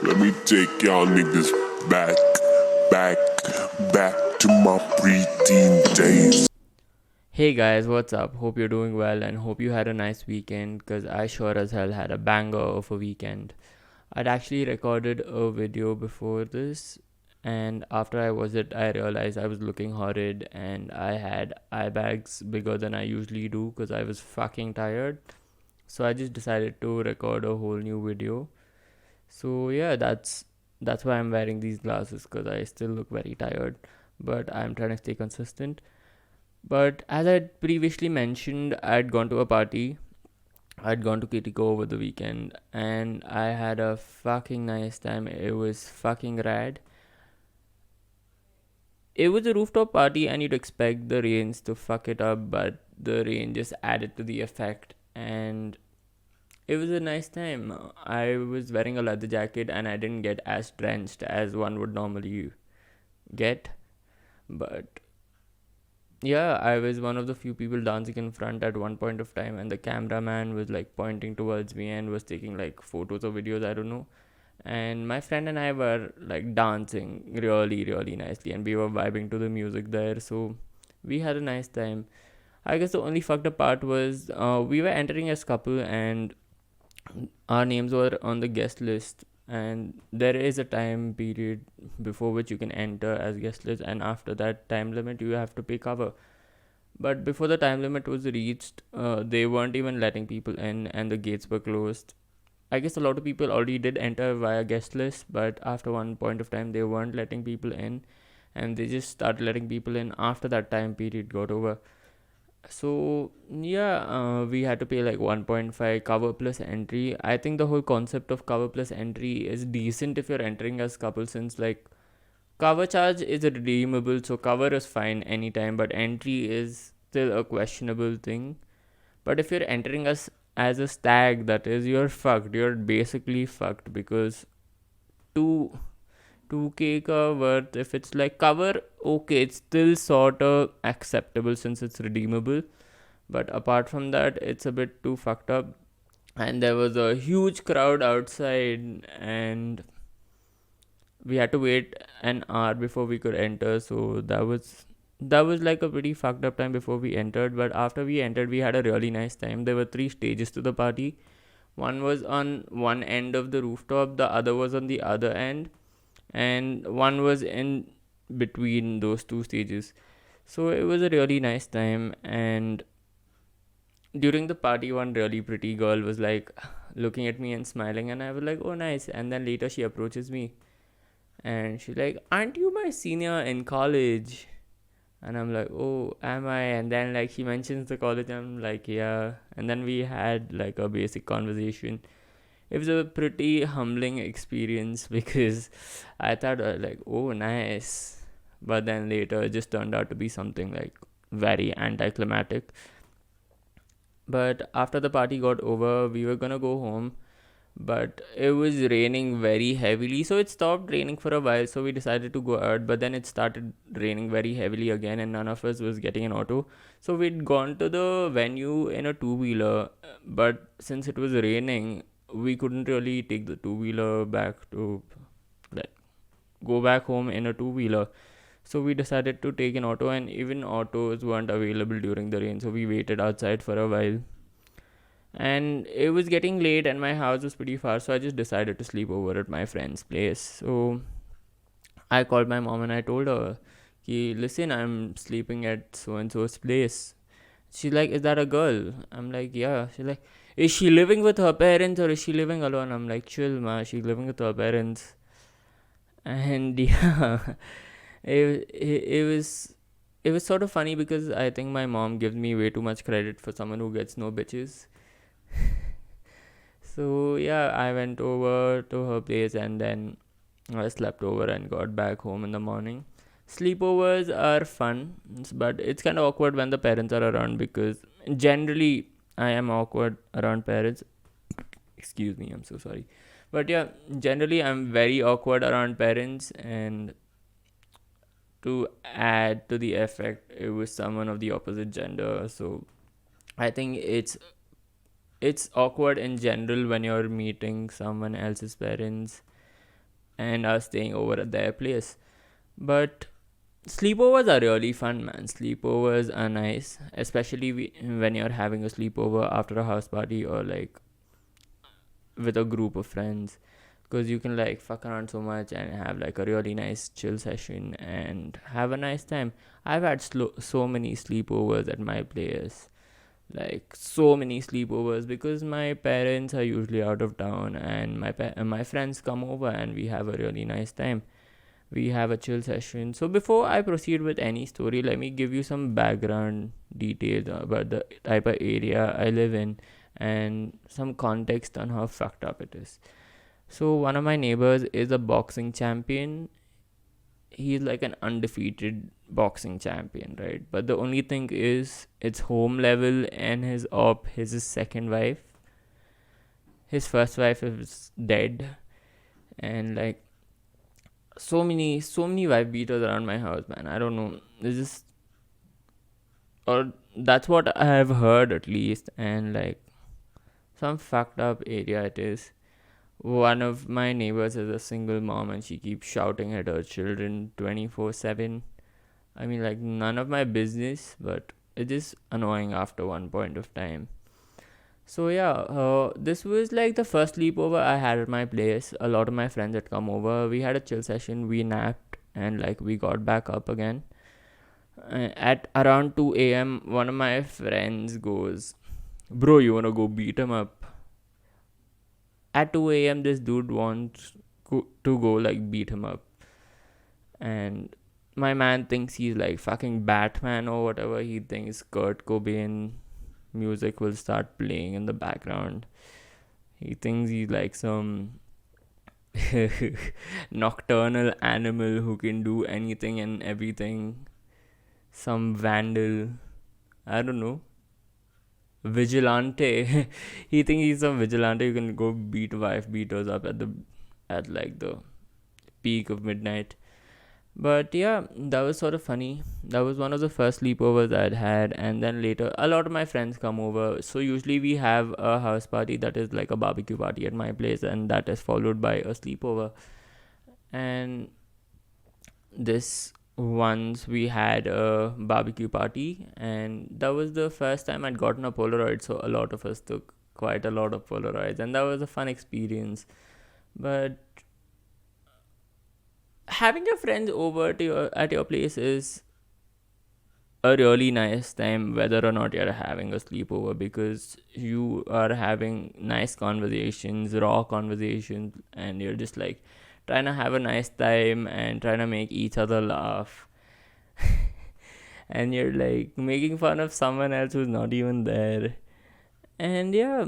Let me take y'all niggas back, back, back to my preteen days. Hey guys, what's up? Hope you're doing well and hope you had a nice weekend because I sure as hell had a banger of a weekend. I'd actually recorded a video before this, and after I was it, I realized I was looking horrid and I had eye bags bigger than I usually do because I was fucking tired. So I just decided to record a whole new video. So yeah, that's why I'm wearing these glasses because I still look very tired, but I'm trying to stay consistent. But as I previously mentioned, I'd gone to a party. I'd gone to Kitiko over the weekend and I had a fucking nice time. It was fucking rad. It was a rooftop party and you'd expect the rains to fuck it up, but the rain just added to the effect and it was a nice time. I was wearing a leather jacket and I didn't get as drenched as one would normally get, but yeah, I was one of the few people dancing in front at one point of time, and the cameraman was like pointing towards me and was taking like photos or videos, I don't know. And my friend and I were like dancing really, really nicely, and we were vibing to the music there, so we had a nice time. I guess the only fucked up part was we were entering as couple, and our names were on the guest list. And there is a time period before which you can enter as guest list, and after that time limit, you have to pay cover. But before the time limit was reached, they weren't even letting people in and the gates were closed. I guess a lot of people already did enter via guest list, but after one point of time, they weren't letting people in and they just started letting people in after that time period got over. So, yeah, we had to pay like 1.5 cover plus entry. I think the whole concept of cover plus entry is decent if you're entering as couple, since like cover charge is redeemable, so cover is fine anytime, but entry is still a questionable thing. But if you're entering us as a stag, that is, you're fucked. You're basically fucked because two 2k ka worth, if it's like cover, okay, it's still sort of acceptable since it's redeemable. But apart from that, it's a bit too fucked up. And there was a huge crowd outside, and we had to wait an hour before we could enter. So that was like a pretty fucked up time before we entered. But after we entered, we had a really nice time. There were three stages to the party. One was on one end of the rooftop, the other was on the other end, and one was in between those two stages. So it was a really nice time. And during the party, one really pretty girl was like looking at me and smiling, and I was like, oh nice. And then later she approaches me and she's like, aren't you my senior in college? And I'm like, oh, am I? And then like she mentions the college, and I'm like, yeah. And then we had like a basic conversation. It was a pretty humbling experience because I thought like, oh nice, but then later it just turned out to be something like very anticlimactic. But after the party got over, we were gonna go home, but it was raining very heavily, so it stopped raining for a while, so we decided to go out, but then it started raining very heavily again and none of us was getting an auto. So we'd gone to the venue in a two-wheeler, but since it was raining, we couldn't really take the two-wheeler back to like go back home in a two-wheeler. So we decided to take an auto, and even autos weren't available during the rain, so we waited outside for a while. And it was getting late and my house was pretty far, so I just decided to sleep over at my friend's place. So I called my mom and I told her, listen, I'm sleeping at so and so's place. She's like, is that a girl? I'm like, yeah. She's like, is she living with her parents or is she living alone? I'm like, chill ma, she's living with her parents. And yeah, it was sort of funny because I think my mom gives me way too much credit for someone who gets no bitches. So yeah, I went over to her place and then I slept over and got back home in the morning. Sleepovers are fun, but it's kind of awkward when the parents are around because generally I am awkward around parents. Excuse me, I'm so sorry. But yeah, generally I'm very awkward around parents, and to add to the effect, it was someone of the opposite gender. So I think it's awkward in general when you're meeting someone else's parents, and are staying over at their place. But sleepovers are really fun, man. Sleepovers are nice, especially when you're having a sleepover after a house party or like with a group of friends, because you can like fuck around so much and have like a really nice chill session and have a nice time. I've had so many sleepovers at my place, like so many sleepovers, because my parents are usually out of town and my friends come over and we have a really nice time. We have a chill session. So before I proceed with any story, let me give you some background details about the type of area I live in and some context on how fucked up it is. So one of my neighbors is a boxing champion. He's like an undefeated boxing champion, right? But the only thing is it's home level, and his second wife. His first wife is dead, and like so many wife beaters around my house, man. I don't know. It's just, or that's what I have heard at least, and like some fucked up area it is. One of my neighbors is a single mom and she keeps shouting at her children 24/7. I mean, like, none of my business, but it is annoying after one point of time. So, yeah, this was like the first sleepover I had at my place. A lot of my friends had come over. We had a chill session, we napped, and like we got back up again. At around 2 a.m., one of my friends goes, "Bro, you wanna go beat him up?" At 2 a.m., this dude wants to go like beat him up, and my man thinks he's like fucking Batman or whatever. He thinks Kurt Cobain music will start playing in the background. He thinks he's like some nocturnal animal who can do anything and everything. Some vandal. I don't know. Vigilante. He thinks he's some vigilante who can go beat wife beaters up at like the peak of midnight. But yeah, that was sort of funny. That was one of the first sleepovers I'd had, and then later a lot of my friends come over. So usually we have a house party that is like a barbecue party at my place, and that is followed by a sleepover. And this once we had a barbecue party, and that was the first time I'd gotten a Polaroid. So a lot of us took quite a lot of Polaroids, and that was a fun experience. But having your friends over at your place is a really nice time, whether or not you're having a sleepover, because you are having nice conversations, raw conversations, and you're just like trying to have a nice time and trying to make each other laugh. And you're like making fun of someone else who's not even there. And yeah,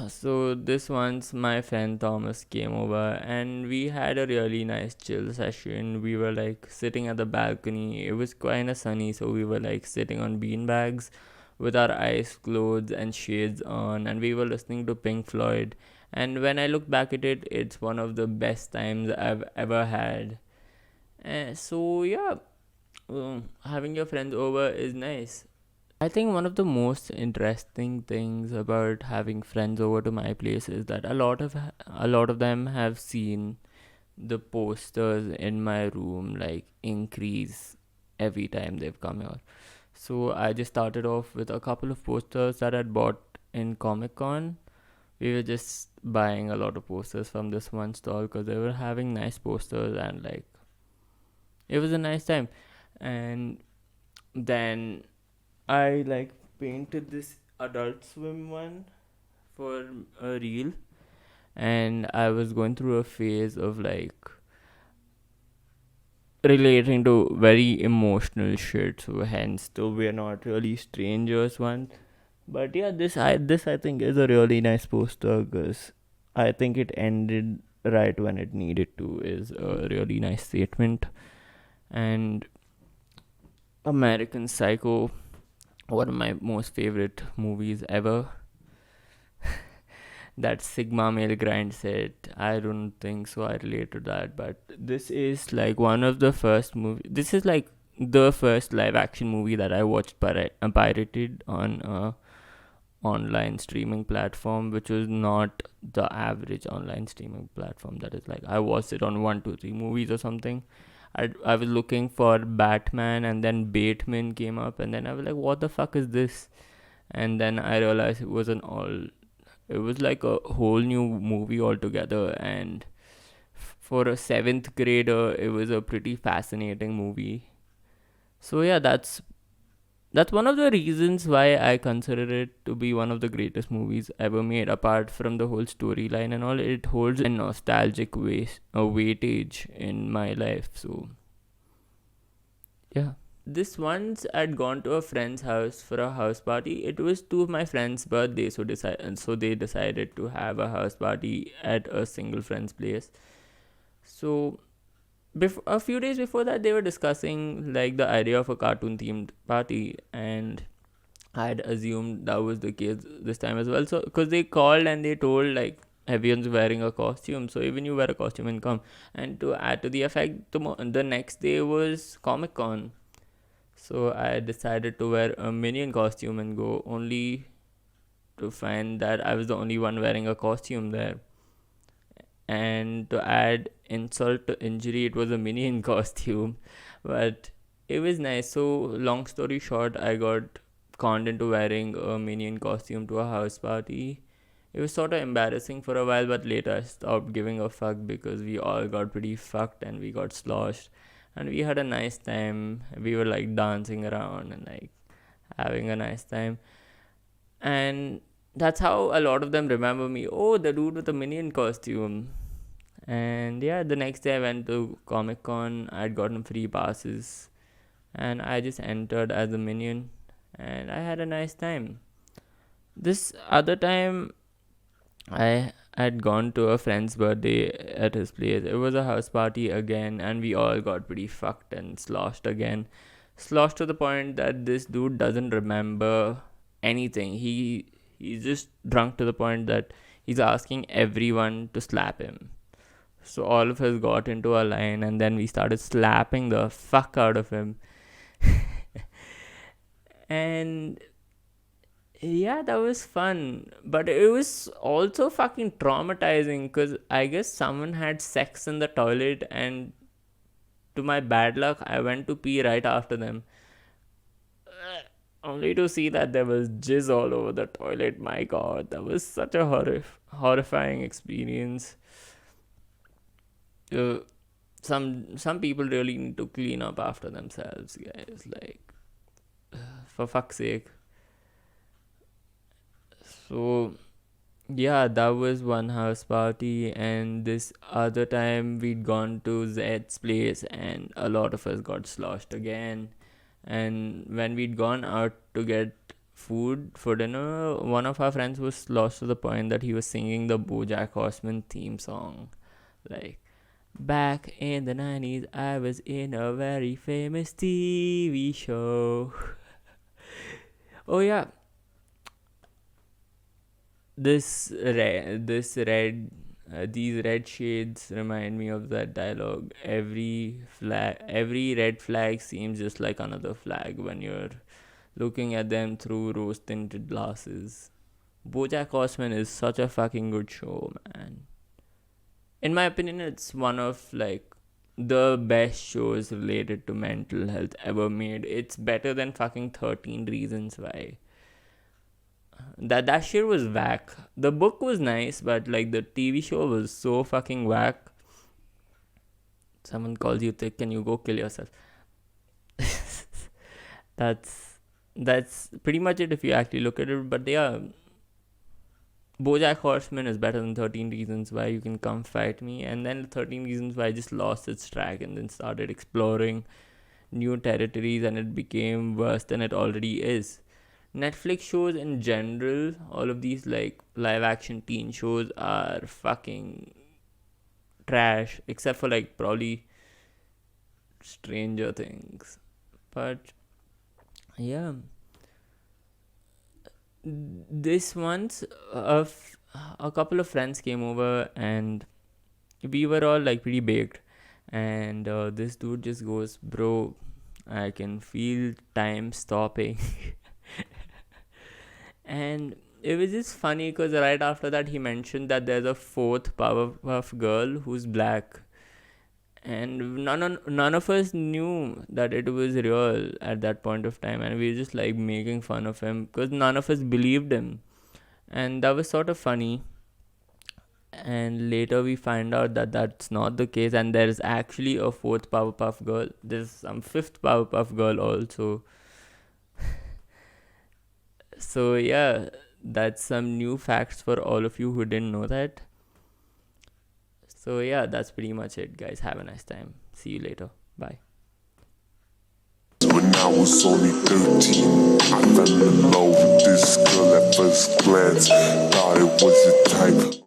so this once my friend Thomas came over and we had a really nice chill session. We were like sitting at the balcony. It was kind of sunny, so we were like sitting on bean bags with our eyes closed and shades on, and we were listening to Pink Floyd. And when I look back at it, it's one of the best times I've ever had. So yeah, having your friends over is nice. I think one of the most interesting things about having friends over to my place is that a lot of them have seen the posters in my room like increase every time they've come here. So I just started off with a couple of posters that I'd bought in Comic Con. We were just buying a lot of posters from this one stall because they were having nice posters, and like it was a nice time. And then I like painted this Adult Swim one for a reel, and I was going through a phase of like relating to very emotional shit. So hence, though we're not really strangers, one. But yeah, this I think is a really nice poster because I think it ended right when it needed to. Is a really nice statement. And American Psycho, one of my most favorite movies ever. That Sigma male grind set, I don't think so I relate to that, but this is like one of the first movie. This is like the first live action movie that I watched pirated on online streaming platform, which was not the average online streaming platform. That is like, I watched it on 123 movies or something. I was looking for Batman, and then Bateman came up, and then I was like, what the fuck is this? And then I realized it was like a whole new movie altogether. And for a seventh grader, it was a pretty fascinating movie. So yeah, that's one of the reasons why I consider it to be one of the greatest movies ever made. Apart from the whole storyline and all, it holds a nostalgic weightage in my life. So yeah. This once I'd gone to a friend's house for a house party. It was two of my friends' birthdays, so they decided to have a house party at a single friend's place. So a few days before that, they were discussing like the idea of a cartoon themed party, and I had assumed that was the case this time as well. So because they called and they told like everyone's wearing a costume, so even you wear a costume and come. And to add to the effect, the next day was Comic Con. So I decided to wear a minion costume and go, only to find that I was the only one wearing a costume there. And to add insult to injury, it was a minion costume. But it was nice. So, long story short, I got conned into wearing a minion costume to a house party. It was sort of embarrassing for a while, but later I stopped giving a fuck because we all got pretty fucked and we got sloshed. And we had a nice time. We were like dancing around and like having a nice time. And that's how a lot of them remember me. Oh, the dude with the minion costume. And yeah, the next day I went to Comic Con. I'd gotten free passes, and I just entered as a minion, and I had a nice time. This other time, I had gone to a friend's birthday at his place. It was a house party again, and we all got pretty fucked and sloshed again. Sloshed to the point that this dude doesn't remember anything. He's just drunk to the point that he's asking everyone to slap him. So all of us got into a line, and then we started slapping the fuck out of him. And yeah, that was fun. But it was also fucking traumatizing because I guess someone had sex in the toilet, and to my bad luck, I went to pee right after them. Only to see that there was jizz all over the toilet. My god, that was such a horrifying experience. Uh, some people really need to clean up after themselves, guys. Like, for fuck's sake. So yeah, that was one house party, and this other time we'd gone to Zed's place, and a lot of us got sloshed again. And when we'd gone out to get food for dinner, one of our friends was lost to the point that he was singing the BoJack Horseman theme song, like, back in the 90s, I was in a very famous TV show. Oh yeah, these red shades remind me of that dialogue. Every red flag seems just like another flag when you're looking at them through rose tinted glasses. BoJack Horseman is such a fucking good show, man. In my opinion, it's one of like the best shows related to mental health ever made. It's better than fucking 13 Reasons Why. That shit was whack. The book was nice, but like the TV show was so fucking whack. Someone calls you thick, can you go kill yourself? that's pretty much it if you actually look at it. But yeah, BoJack Horseman is better than 13 Reasons Why. You can come fight me. And then 13 Reasons Why just lost its track and then started exploring new territories, and it became worse than it already is. Netflix shows in general, all of these like live action teen shows are fucking trash, except for like probably Stranger Things. But yeah, this once a couple of friends came over, and we were all like pretty baked. And this dude just goes, bro, I can feel time stopping. And it was just funny because right after that he mentioned that there's a fourth Powerpuff Girl who's black, and none of us knew that it was real at that point of time, and we were just like making fun of him because none of us believed him, and that was sort of funny. And later we find out that that's not the case, and there's actually a fourth Powerpuff Girl. There's some fifth Powerpuff Girl also. So yeah, that's some new facts for all of you who didn't know that. So yeah, that's pretty much it, guys. Have a nice time. See you later. Bye. When I was only 13, I fell in love with this girl at first glance. Thought it was the type